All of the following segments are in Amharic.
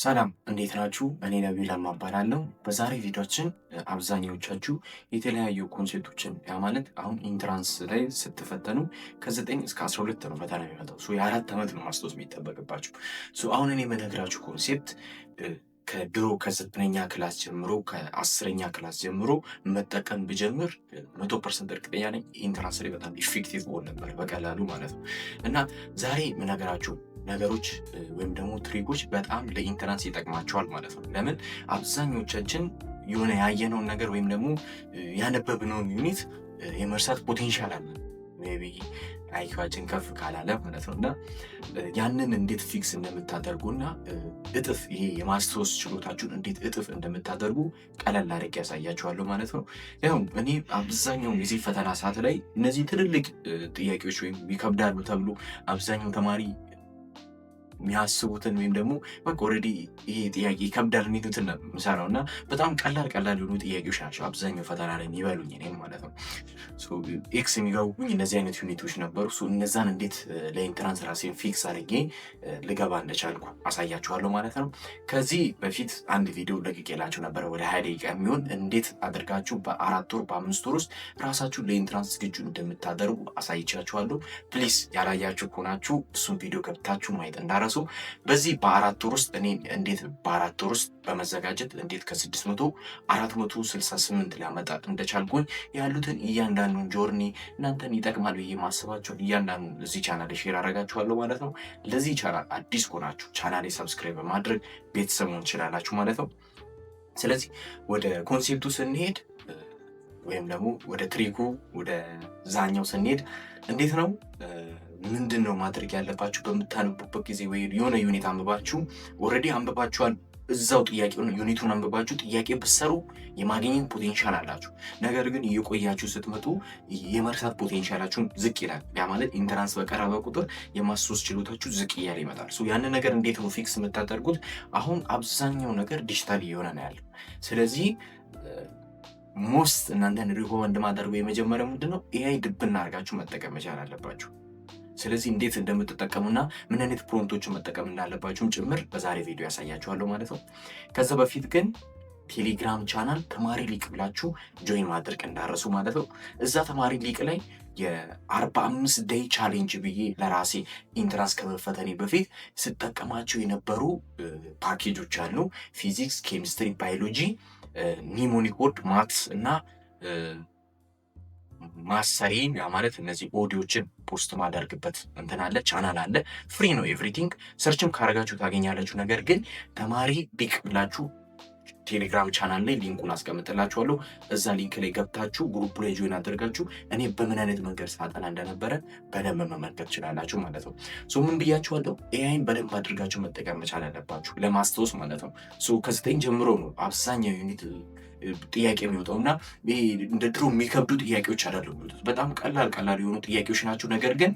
ሰላም እንዴት ናችሁ? እኔ ነቢዩ ለማ እባላለሁ። በዛሬ ቪዲዮአችን አብዛኛዎቻችሁ የተለያዩ ኮንሴፕቶችን ማለት አሁን ኢንትራንስ ላይ ስትፈተኑ ከ9 እስከ 12 ነው ፈተና የሚመጣው። የአራት ዓመት ነው ማስታወስ የሚጠበቅባችሁ። አሁን እኔ የምነግራችሁ ኮንሴፕት ከድሮ ከ9ኛ ክላስ ጀምሮ ከ10ኛ ክላስ ጀምሮ መጠቀም ብጀምር 100% እርግጠኛ ነኝ ኢንትራንስ ላይ በጣም ኢፌክቲቭ ሆን ነበር በቀላሉ ማለት ነው። እና ዛሬ የምነግራችሁ ነገሮች ወይም ደግሞ ትሪኮች በጣም ለኢንትራንስ ይጠቅማቸዋል ማለት ነው። ለምን አብዛኞቻችን የሆነ ያየነውን ነገር ወይም ደግሞ ያነበብነውን ዩኒት የመርሳት ፖቴንሻል አለ ሜይ ቢ አይኪዋችን ከፍ ካላለ ማለት ነው። እና ያንን እንዴት ፊክስ እንደምታደርጉና እጥፍ ይሄ የማስታወስ ችሎታችሁን እንዴት እጥፍ እንደምታደርጉ ቀለል አድርጌ ያሳያችኋለሁ ማለት ነው። ያው እኔ አብዛኛውን ጊዜ ፈተና ሰዓት ላይ እነዚህ ትልልቅ ጥያቄዎች ወይም ይከብዳሉ ተብሎ አብዛኛው ተማሪ የሚያስቡትን ወይም ደግሞ በቃ ኦልሬዲ ይሄ ጥያቄ ይከብዳል የሚሉትን ነው የምሰራው እና በጣም ቀላል የሆኑ ጥያቄዎች ናቸው አብዛኛው ፈተና ላይ የሚበሉኝ እኔም ማለት ነው። ኤክስ የሚገቡኝ እነዚህ አይነት ዩኒቶች ነበሩ። እነዛን እንዴት ለኢንትራንስ ራሴን ፊክስ አድርጌ ልገባ እንደቻልኩ አሳያችኋለሁ ማለት ነው። ከዚህ በፊት አንድ ቪዲዮ ለቅቄላችሁ ነበረ ወደ 20 ደቂቃ የሚሆን እንዴት አድርጋችሁ በ4 ወር በ5 ወር ውስጥ ራሳችሁን ለኢንትራንስ ዝግጁ እንደምታደርጉ አሳይቻችኋለሁ። ፕሊዝ ያላያችሁ ከሆናችሁ እሱን ቪዲዮ ገብታችሁ ማየት እንዳረሱ። በዚህ በ4 ወር ውስጥ እኔ እንዴት በ4 ወር ውስጥ በመዘጋጀት እንዴት ከ600 468 ሊያመጣ እንደቻልኩኝ ያሉትን እያንዳንዱን ጆርኒ እናንተን ይጠቅማል ብዬ ማስባቸውን እያንዳንዱ እዚህ ቻናል ሼር አደርጋችኋለሁ ማለት ነው። ለዚህ ቻናል አዲስ ከሆናችሁ ቻናሌ ሰብስክራይብ በማድረግ ቤተሰብ መሆን ትችላላችሁ ማለት ነው። ስለዚህ ወደ ኮንሴፕቱ ስንሄድ ወይም ደግሞ ወደ ትሪኩ ወደ ዛኛው ስንሄድ እንዴት ነው ምንድን ነው ማድረግ ያለባችሁ በምታነቡበት ጊዜ ወይ የሆነ ዩኒት አንብባችሁ ኦልሬዲ አንብባችኋል እዛው ጥያቄውን ዩኒቱን አንብባችሁ ጥያቄ ብትሰሩ የማግኘት ፖቴንሻል አላችሁ። ነገር ግን እየቆያችሁ ስትመጡ የመርሳት ፖቴንሻላችሁን ዝቅ ይላል። ያ ማለት ኢንትራንስ በቀረበ ቁጥር የማስታወስ ችሎታችሁ ዝቅ እያለ ይመጣል። ያንን ነገር እንዴት ነው ፊክስ የምታደርጉት? አሁን አብዛኛው ነገር ዲጂታል እየሆነ ነው ያለው። ስለዚህ ሞስት እናንተን ሪኮመንድ ማድረገው የመጀመሪያው ምንድነው ኤአይ ድብና አድርጋችሁ መጠቀም መቻል አለባችሁ። ስለዚህ እንዴት እንደምትጠቀሙና ምን አይነት ፕሮምፕቶችን መጠቀም እንዳለባችሁም ጭምር በዛሬ ቪዲዮ ያሳያችኋለሁ ማለት ነው። ከዛ በፊት ግን ቴሌግራም ቻናል ተማሪ ሊቅ ብላችሁ ጆይን ማድረግ እንዳረሱ ማለት ነው። እዛ ተማሪ ሊቅ ላይ የ45 ዴይ ቻሌንጅ ብዬ ለራሴ ኢንትራንስ ከመፈተኔ በፊት ስጠቀማቸው የነበሩ ፓኬጆች አሉ። ፊዚክስ፣ ኬሚስትሪ፣ ባዮሎጂ፣ ኒሞኒኮድ፣ ማትስ እና ማሰሪን ያ ማለት እነዚህ ኦዲዮችን ፖስት ማደርግበት እንትን አለ ቻናል አለ። ፍሪ ነው ኤቭሪቲንግ። ሰርችም ካረጋችሁ ታገኛላችሁ። ነገር ግን ተማሪ ሊቅ ብላችሁ ቴሌግራም ቻናል ላይ ሊንኩን አስቀምጥላችኋለሁ። እዛ ሊንክ ላይ ገብታችሁ ግሩፕ ላይ ጆይን አድርጋችሁ እኔ በምን አይነት መንገድ ሳጠና እንደነበረ በደንብ መመልከት ትችላላችሁ ማለት ነው። ምን ብያችኋለሁ? ኤአይን በደንብ አድርጋችሁ መጠቀም መቻል አለባችሁ ለማስታወስ ማለት ነው። ከ9 ጀምሮ ነው አብዛኛው ዩኒት ጥያቄ የሚወጣው እና እንደ ድሮ የሚከብዱ ጥያቄዎች አይደሉም። በጣም ቀላል የሆኑ ጥያቄዎች ናቸው። ነገር ግን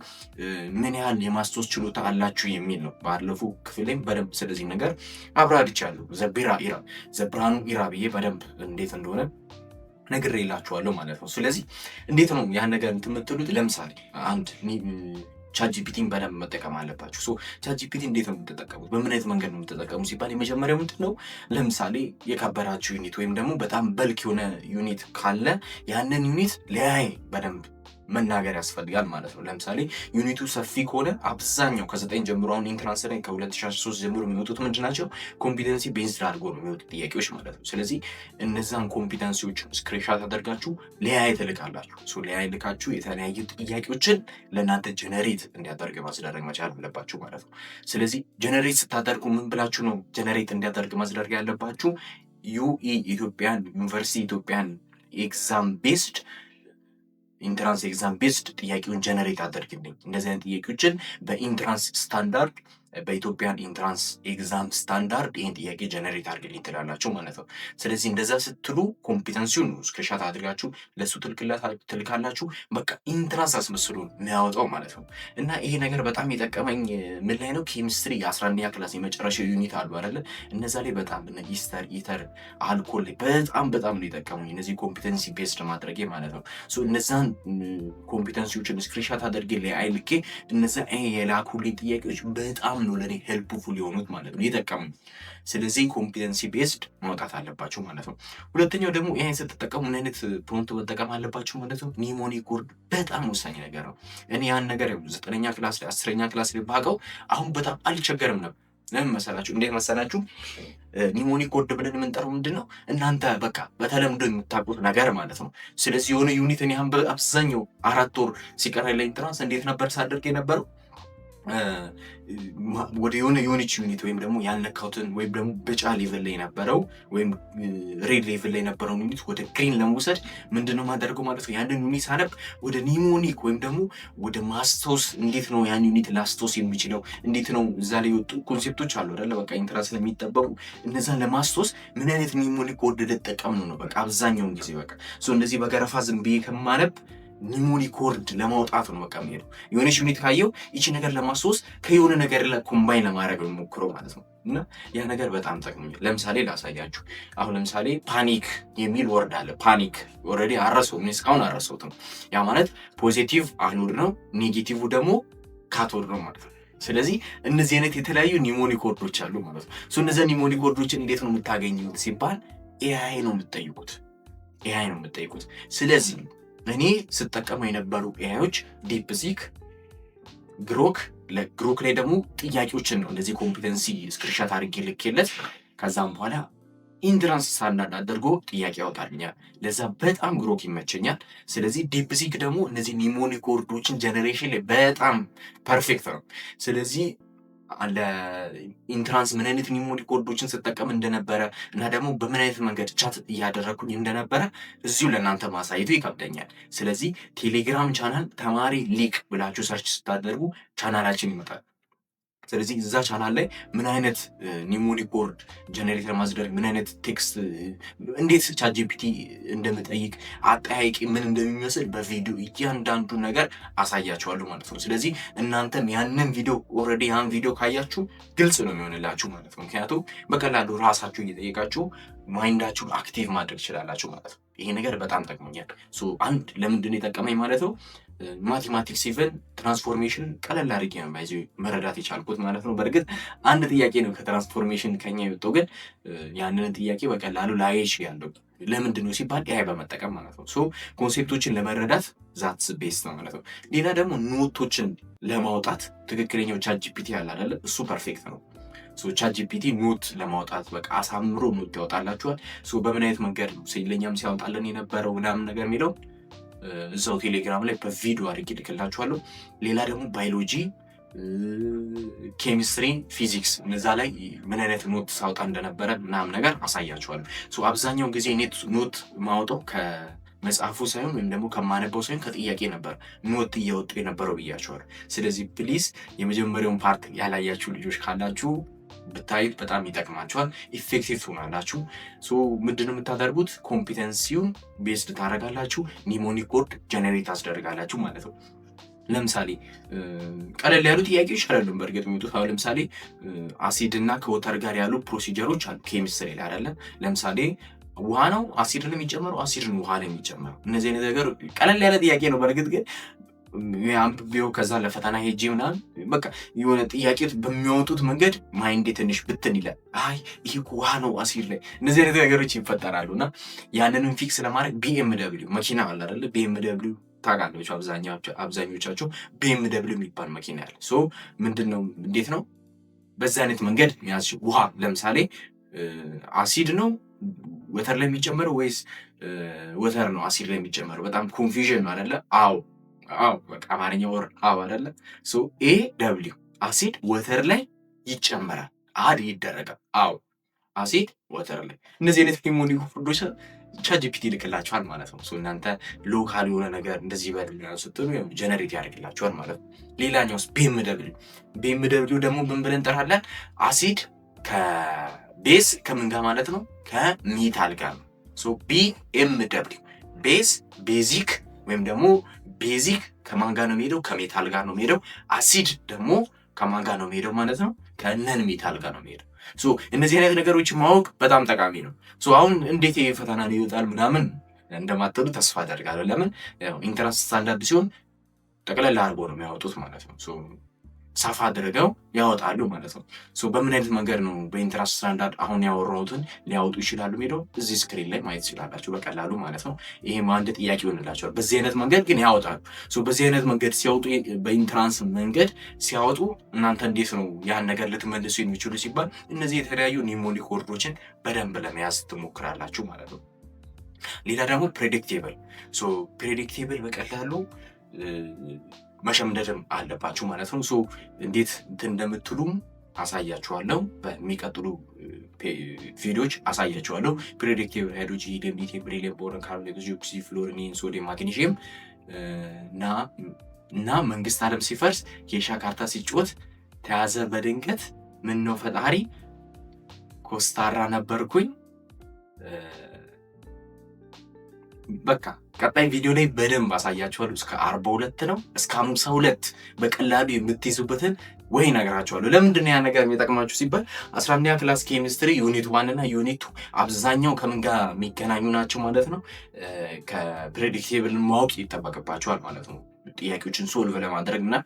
ምን ያህል የማስታወስ ችሎታ አላችሁ የሚል ነው። ባለፈው ክፍሌም በደንብ ስለዚህ ነገር አብራርቻለሁ። ዘብርሃኑ ኢራ ብዬ በደንብ እንዴት እንደሆነ ነግሬላችኋለሁ ማለት ነው። ስለዚህ እንዴት ነው ያን ነገር የምትሉት? ለምሳሌ አንድ ቻትጂፒቲን በደንብ መጠቀም አለባችሁ። ቻትጂፒቲ እንዴት ነው የምትጠቀሙት? በምን አይነት መንገድ ነው የምትጠቀሙት ሲባል የመጀመሪያው ምንድን ነው፣ ለምሳሌ የከበራችሁ ዩኒት ወይም ደግሞ በጣም በልክ የሆነ ዩኒት ካለ ያንን ዩኒት ሊያይ በደንብ መናገር ያስፈልጋል ማለት ነው። ለምሳሌ ዩኒቱ ሰፊ ከሆነ አብዛኛው ከ9 ጀምሮ አሁን ኢንትራንስ ላይ ከ2013 ጀምሮ የሚወጡት ምንድን ናቸው? ኮምፒተንሲ ቤዝድ አድርጎ ነው የሚወጡት ጥያቄዎች ማለት ነው። ስለዚህ እነዛን ኮምፒተንሲዎች ስክሪንሻት አደርጋችሁ ሊያይ ትልካላችሁ። ሊያይ ልካችሁ የተለያዩ ጥያቄዎችን ለእናንተ ጀነሬት እንዲያደርግ ማስደረግ መቻል አለባችሁ ማለት ነው። ስለዚህ ጀነሬት ስታደርጉ ምን ብላችሁ ነው ጀነሬት እንዲያደርግ ማስደረግ ያለባችሁ? ኢትዮጵያን ዩኒቨርሲቲ ኢትዮጵያን ኤግዛም ቤስድ ኢንትራንስ ኤግዛም ቤስድ ጥያቄውን ጀነሬት አደርግልኝ። እንደዚህ አይነት ጥያቄዎችን በኢንትራንስ ስታንዳርድ በኢትዮጵያን ኢንትራንስ ኤግዛም ስታንዳርድ ይህን ጥያቄ ጀነሬት አድርግልኝ ትላላችሁ ማለት ነው። ስለዚህ እንደዛ ስትሉ ኮምፒተንሲውን ስክሪንሻት አድርጋችሁ ለእሱ ትልካላችሁ። በቃ ኢንትራንስ አስመስሉ የሚያወጣው ማለት ነው። እና ይሄ ነገር በጣም የጠቀመኝ ምን ላይ ነው? ኬሚስትሪ የ11ኛ ክላስ የመጨረሻ ዩኒት አሉ አይደለ? እነዛ ላይ በጣም ኢተር አልኮል ላይ በጣም ነው የጠቀሙኝ እነዚህ ኮምፒተንሲ ቤስድ ማድረጌ ማለት ነው። እነዛን ኮምፒተንሲዎችን ስክሪንሻት አድርጌ ላይ አይልኬ እነዛ የላኩልኝ ጥያቄዎች በጣም ነው ለኔ ሄልፕፉል የሆኑት ማለት ነው የጠቀሙኝ። ስለዚህ ኮምፒተንሲ ቤዝድ ማውጣት አለባችሁ ማለት ነው። ሁለተኛው ደግሞ ይሄን ስትጠቀሙ ምን አይነት ፕሮምፕት መጠቀም አለባችሁ ማለት ነው። ኒሞኒክ ወርድ በጣም ወሳኝ ነገር ነው። እኔ ያን ነገር 9ኛ ክላስ ላይ 10ኛ ክላስ ላይ ባውቀው አሁን በጣም አልቸገርም ነበር። ለምን መሰላችሁ? እንዴት መሰላችሁ? ኒሞኒክ ወርድ ብለን የምንጠራው ምንድን ነው? እናንተ በቃ በተለምዶ የምታውቁት ነገር ማለት ነው። ስለዚህ የሆነ ዩኒትን ያህን በአብዛኛው 4 ወር ሲቀራ ላይ ኢንትራንስ እንዴት ነበር ሳደርግ የነበረው? ወደ የሆነች ዩኒት ወይም ደግሞ ያልነካሁትን ወይም ደግሞ ቢጫ ሌቭል ላይ የነበረው ወይም ሬድ ሌቭል ላይ የነበረውን ዩኒት ወደ ግሪን ለመውሰድ ምንድነው ማደርገው ማለት ነው። ያንን ዩኒት ሳነብ ወደ ኒሞኒክ ወይም ደግሞ ወደ ማስታወስ፣ እንዴት ነው ያን ዩኒት ላስታወስ የሚችለው፣ እንዴት ነው እዛ ላይ የወጡ ኮንሴፕቶች አሉ አይደለ? በቃ ኢንትራንስ ለሚጠበቁ እነዛን ለማስታወስ ምን አይነት ኒሞኒክ ወርድ ልጠቀም ነው በቃ አብዛኛውን ጊዜ በቃ እንደዚህ በገረፋ ዝም ብዬ ከማነብ ኒሞኒክ ወርድ ለማውጣት ነው በቃ የሚሄደው። የሆነች ዩኒት ካየው ይቺ ነገር ለማስታወስ ከየሆነ ነገር ላይ ኮምባይን ለማድረግ ነው ሞክረው ማለት ነው። እና ያ ነገር በጣም ጠቅሞኛል። ለምሳሌ ላሳያችሁ። አሁን ለምሳሌ ፓኒክ የሚል ወርድ አለ። ፓኒክ ኦልሬዲ አረሰው ምን እስካሁን አረሰውትም። ያ ማለት ፖዚቲቭ አኖድ ነው፣ ኔጌቲቭ ደግሞ ካቶድ ነው ማለት ነው። ስለዚህ እነዚህ አይነት የተለያዩ ኒሞኒክ ወርዶች አሉ ማለት ነው። እነዚያ ኒሞኒክ ወርዶችን እንዴት ነው የምታገኙት ሲባል ኤአይ ነው የምትጠይቁት። ስለዚህ እኔ ስጠቀመው የነበሩ ኤአዮች ዲፕሲክ፣ ግሮክ ላይ ደግሞ ጥያቄዎችን ነው እንደዚህ ኮምፒተንሲ ስክሪንሾት አድርጌ ልኬለት ከዛም በኋላ ኢንትራንስ ስታንዳርድ አድርጎ ጥያቄ ያወጣልኛል። ለዛ በጣም ግሮክ ይመቸኛል። ስለዚህ ዲፕሲክ ደግሞ እነዚህ ኒሞኒክ ወርዶችን ጀነሬሽን ላይ በጣም ፐርፌክት ነው። ስለዚህ ለኢንትራንስ ምን አይነት ኒሞኒክ ወርዶችን ስጠቀም እንደነበረ እና ደግሞ በምን አይነት መንገድ ቻት እያደረግኩኝ እንደነበረ እዚሁ ለእናንተ ማሳየቱ ይከብደኛል። ስለዚህ ቴሌግራም ቻናል ተማሪ ሊቅ ብላችሁ ሰርች ስታደርጉ ቻናላችን ይመጣል። ስለዚህ እዛ ቻናል ላይ ምን አይነት ኒሞኒክ ወርድ ጀነሬት ለማድረግ ምን አይነት ቴክስት እንዴት ቻትጂፒቲ እንደምጠይቅ አጠያቂ ምን እንደሚመስል በቪዲዮ እያንዳንዱ ነገር አሳያችኋለሁ ማለት ነው። ስለዚህ እናንተም ያንን ቪዲዮ ኦልሬዲ ያን ቪዲዮ ካያችሁ ግልጽ ነው የሚሆንላችሁ ማለት ነው። ምክንያቱም በቀላሉ ራሳችሁ እየጠየቃችሁ ማይንዳችሁን አክቲቭ ማድረግ ትችላላችሁ ማለት ነው። ይሄ ነገር በጣም ጠቅሞኛል። አንድ ለምንድን ነው የጠቀመኝ ማለት ነው። ማቴማቲክስ ኢቨን ትራንስፎርሜሽን ቀለል አድርጌ ነው ባይዘው መረዳት የቻልኩት ማለት ነው። በእርግጥ አንድ ጥያቄ ነው ከትራንስፎርሜሽን ከኛ የወጣው፣ ግን ያንን ጥያቄ በቀላሉ ላይሽ ያለው ለምንድን ነው ሲባል ኤአይ በመጠቀም ማለት ነው። ኮንሴፕቶችን ለመረዳት ዛትስ ቤስት ነው ማለት ነው። ሌላ ደግሞ ኖቶችን ለማውጣት ትክክለኛው ቻትጂፒቲ ያለ አይደለ? እሱ ፐርፌክት ነው። ቻትጂፒቲ ኖት ለማውጣት በቃ አሳምሮ ኖት ያወጣላችኋል። በምን አይነት መንገድ ነው ለኛም ሲያወጣልን የነበረው ምናምን ነገር የሚለው እዛው ቴሌግራም ላይ በቪዲዮ አድርጌ ልክላችኋለሁ። ሌላ ደግሞ ባዮሎጂ፣ ኬሚስትሪ፣ ፊዚክስ እነዛ ላይ ምን አይነት ኖት ሳውጣ እንደነበረ ምናምን ነገር አሳያችኋለሁ። አብዛኛውን ጊዜ ኖት ማውጣው ከመጽሐፉ ሳይሆን ወይም ደግሞ ከማነበው ሳይሆን ከጥያቄ ነበር ኖት እያወጡ የነበረው ብያችኋለሁ። ስለዚህ ፕሊዝ የመጀመሪያውን ፓርት ያላያችሁ ልጆች ካላችሁ ብታዩት በጣም ይጠቅማችኋል። ኢፌክቲቭ ትሆናላችሁ። ምንድነው የምታደርጉት? ኮምፒተንሲውን ቤዝድ ታደርጋላችሁ። ኒሞኒክ ወርድ ጀነሬት ታስደርጋላችሁ ማለት ነው። ለምሳሌ ቀለል ያሉ ጥያቄዎች አይደሉም በእርግጥ የሚወጡት። አሁን ለምሳሌ አሲድ እና ከወተር ጋር ያሉ ፕሮሲጀሮች አሉ ኬሚስትሪ ላይ አይደለ? ለምሳሌ ውሃ ነው አሲድ ነው የሚጨመረው፣ አሲድ ነው ውሃ ነው የሚጨመረው። እነዚህ አይነት ነገር ቀለል ያለ ጥያቄ ነው በእርግጥ ግን አንብቤው ከዛ ለፈተና ሄጄ ምናምን በቃ የሆነ ጥያቄ በሚያወጡት መንገድ ማይንዴ ትንሽ ብትን ይላል። አይ ይሄ እኮ ውሃ ነው አሲድ ላይ እነዚህ አይነት ነገሮች ይፈጠራሉ። እና ያንንም ፊክስ ለማድረግ ቢኤምደብሊው መኪና አለ አይደለ? ቢኤምደብሊው ታውቃላችሁ አብዛኞቻቸው ቢኤምደብሊው የሚባል መኪና ያለ። ምንድነው እንዴት ነው በዛ አይነት መንገድ ያዝ። ውሃ ለምሳሌ አሲድ ነው ወተር ላይ የሚጨመረው ወይስ ወተር ነው አሲድ ላይ የሚጨመረው? በጣም ኮንፊውዥን ነው አይደለ? አዎ በቃ አማርኛ ወር አይደለ? ኤ ደብሊው አሲድ ወተር ላይ ይጨመራል፣ አድ ይደረጋል። አሲድ ወተር ላይ እነዚህ አይነት ኒሞኒክ ወርዶች ቻትጂፒቲ ይልክላችኋል ማለት ነው። እናንተ ሎካል የሆነ ነገር እንደዚህ በል ስትሉ ጀነሬት ያደርግላችኋል ማለት ነው። ሌላኛውስ ቢኤምደብሊው ደግሞ ምን ብለን እንጠራለን? አሲድ ከቤዝ ከምን ጋር ማለት ነው? ከሜታል ጋር ነው። ቢኤምደብሊው ቤዝ ቤዚክ ወይም ደግሞ ቤዚክ ከማን ጋር ነው የሚሄደው? ከሜታል ጋር ነው የሚሄደው። አሲድ ደግሞ ከማን ጋር ነው የሚሄደው ማለት ነው? ከነን ሜታል ጋር ነው የሚሄደው። እነዚህ አይነት ነገሮች ማወቅ በጣም ጠቃሚ ነው። አሁን እንዴት ፈተና ይወጣል ምናምን እንደማትሉ ተስፋ አደርጋለሁ። ለምን ኢንትራንስ ስታንዳርድ ሲሆን ጠቅላላ አድርጎ ነው የሚያወጡት ማለት ነው። ሰፋ አድርገው ያወጣሉ ማለት ነው። በምን አይነት መንገድ ነው በኢንትራንስ ስታንዳርድ አሁን ያወራሁትን ሊያወጡ ይችላሉ የሚለው እዚህ ስክሪን ላይ ማየት ይችላላችሁ በቀላሉ ማለት ነው። ይሄም አንድ ጥያቄ ይሆንላቸዋል። በዚህ አይነት መንገድ ግን ያወጣሉ። በዚህ አይነት መንገድ ሲያወጡ በኢንትራንስ መንገድ ሲያወጡ እናንተ እንዴት ነው ያን ነገር ልትመልሱ የሚችሉ ሲባል እነዚህ የተለያዩ ኒሞኒክ ወርዶችን በደንብ ለመያዝ ትሞክራላችሁ ማለት ነው። ሌላ ደግሞ ፕሬዲክቴብል በቀላሉ መሸምደድም አለባችሁ ማለት ነው። እንዴት እንትን እንደምትሉም አሳያችኋለሁ። በሚቀጥሉ ቪዲዮዎች አሳያችኋለሁ። ፕሬዲክቴብል ሃይድሮጂን፣ ሂሊየም፣ ሊቲየም፣ ቤሪሊየም፣ ቦረን፣ ካርቦን፣ ኦክሲጅን፣ ፍሎሪን፣ ሶዲየም፣ ማግኔዥየም እና መንግስት ዓለም ሲፈርስ ኬሻ ካርታ ሲጮት ተያዘ በድንገት ምን ነው ፈጣሪ ኮስታራ ነበርኩኝ። በቃ ቀጣይ ቪዲዮ ላይ በደንብ አሳያችኋለሁ። እስከ 42 ነው እስከ 52 በቀላሉ የምትይዙበትን ወይ ነግራችኋለሁ። ለምንድን ነው ያ ነገር የሚጠቅማችሁ ሲባል 11ኛ ክላስ ኬሚስትሪ ዩኒት 1 እና ዩኒት 2 አብዛኛው ከምን ጋር የሚገናኙ ናቸው ማለት ነው። ከፕሬዲክቴብል ማወቅ ይጠበቅባቸዋል ማለት ነው። ጥያቄዎችን ሶልቭ ለማድረግ እና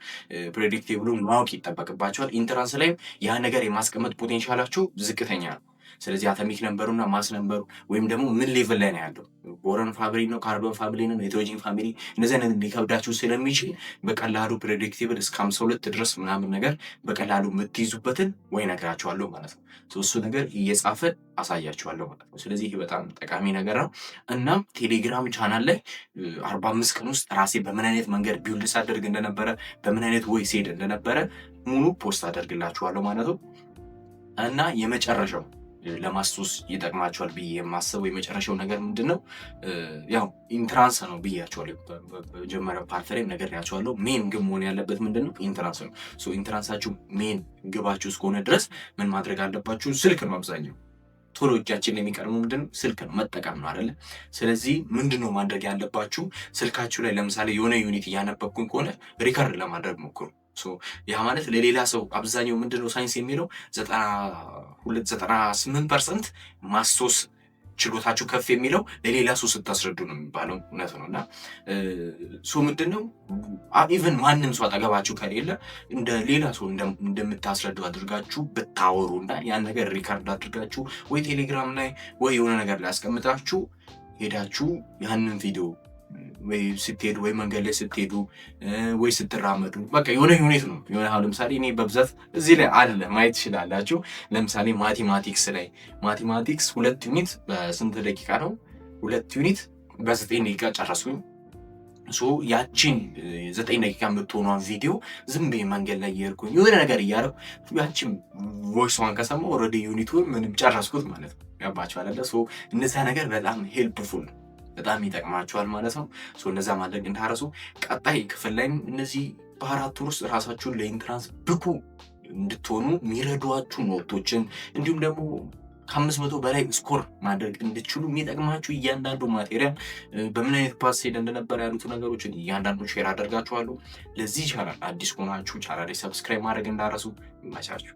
ፕሬዲክቴብሉን ማወቅ ይጠበቅባቸዋል። ኢንትራንስ ላይም ያ ነገር የማስቀመጥ ፖቴንሻላችሁ ዝቅተኛ ነው። ስለዚህ አቶሚክ ነምበሩና ማስ ነምበሩ ወይም ደግሞ ምን ሌቭል ላይ ነው ያለው፣ ቦረን ፋሚሊ ነው፣ ካርቦን ፋሚሊ ነው፣ ናይትሮጂን ፋሚሊ፣ እነዚህ አይነት ሊከብዳችሁ ስለሚችል በቀላሉ ፕሬዲክቴብል እስከ 52 ድረስ ምናምን ነገር በቀላሉ የምትይዙበትን ወይ ነግራችኋለሁ ማለት ነው። እሱ ነገር እየጻፈ አሳያችኋለሁ ማለት ነው። ስለዚህ ይህ በጣም ጠቃሚ ነገር ነው። እናም ቴሌግራም ቻናል ላይ 45 ቀን ውስጥ ራሴ በምን አይነት መንገድ ቢውልድ ሳደርግ እንደነበረ በምን አይነት ወይ ሲሄድ እንደነበረ ሙሉ ፖስት አደርግላችኋለሁ ማለት ነው። እና የመጨረሻው ለማስታወስ ይጠቅማቸዋል ብዬ የማስበው የመጨረሻው ነገር ምንድን ነው? ያው ኢንትራንስ ነው ብያቸዋለሁ። በመጀመሪያው ፓርት ላይ ነግሬያቸዋለሁ። ሜን ግብ መሆን ያለበት ምንድን ነው? ኢንትራንስ ነው። ኢንትራንሳችሁ ሜን ግባችሁ እስከሆነ ድረስ ምን ማድረግ አለባችሁ? ስልክ ነው አብዛኛው ቶሎ እጃችን ላይ የሚቀርበው ምንድን ነው? ስልክ ነው፣ መጠቀም ነው አይደለ? ስለዚህ ምንድን ነው ማድረግ ያለባችሁ? ስልካችሁ ላይ ለምሳሌ የሆነ ዩኒት እያነበብኩኝ ከሆነ ሪከርድ ለማድረግ ሞክሩ። ያ ማለት ለሌላ ሰው አብዛኛው ምንድነው ሳይንስ የሚለው 98% ማስታወስ ችሎታችሁ ከፍ የሚለው ለሌላ ሰው ስታስረዱ ነው የሚባለው። እውነት ነው። እና ምንድነው ኢቨን ማንም ሰው አጠገባችሁ ከሌለ እንደ ሌላ ሰው እንደምታስረዱ አድርጋችሁ ብታወሩ እና ያን ነገር ሪካርድ አድርጋችሁ ወይ ቴሌግራም ላይ ወይ የሆነ ነገር ላይ አስቀምጣችሁ ሄዳችሁ ያንን ቪዲዮ ወይ ስትሄዱ ወይ መንገድ ላይ ስትሄዱ ወይ ስትራመዱ በቃ የሆነ ዩኒት ነው የሆነ አሁን ለምሳሌ እኔ በብዛት እዚህ ላይ አለ ማየት ትችላላችሁ። ለምሳሌ ማቴማቲክስ ላይ ማቴማቲክስ 2 ዩኒት በስንት ደቂቃ ነው? 2 ዩኒት በ9 ደቂቃ ጨረስኩኝ። ያቺን 9 ደቂቃ የምትሆኗን ቪዲዮ ዝም ብዬ መንገድ ላይ እየሄድኩኝ የሆነ ነገር እያደረኩ ያቺን ቮይስዋን ከሰማሁ ኦልሬዲ ዩኒቱን ምንም ጨረስኩት ማለት ነው። ያባችኋል አይደል? እነዛ ነገር በጣም ሄልፕፉል በጣም ይጠቅማቸዋል ማለት ነው። እነዛ ማድረግ እንዳረሱ ቀጣይ ክፍል ላይ እነዚህ በ4 ወር ውስጥ ራሳችሁን ለኢንትራንስ ብቁ እንድትሆኑ የሚረዷችሁ ኖቶችን እንዲሁም ደግሞ ከ500 በላይ ስኮር ማድረግ እንድትችሉ የሚጠቅማችሁ እያንዳንዱ ማቴሪያል በምን አይነት ፓስ ሄደ እንደነበረ ያሉት ነገሮችን እያንዳንዱ ሼር አደርጋችኋለሁ። ለዚህ ቻናል አዲስ ሆናችሁ ቻናል ሰብስክራይብ ማድረግ እንዳረሱ ይመቻችሁ።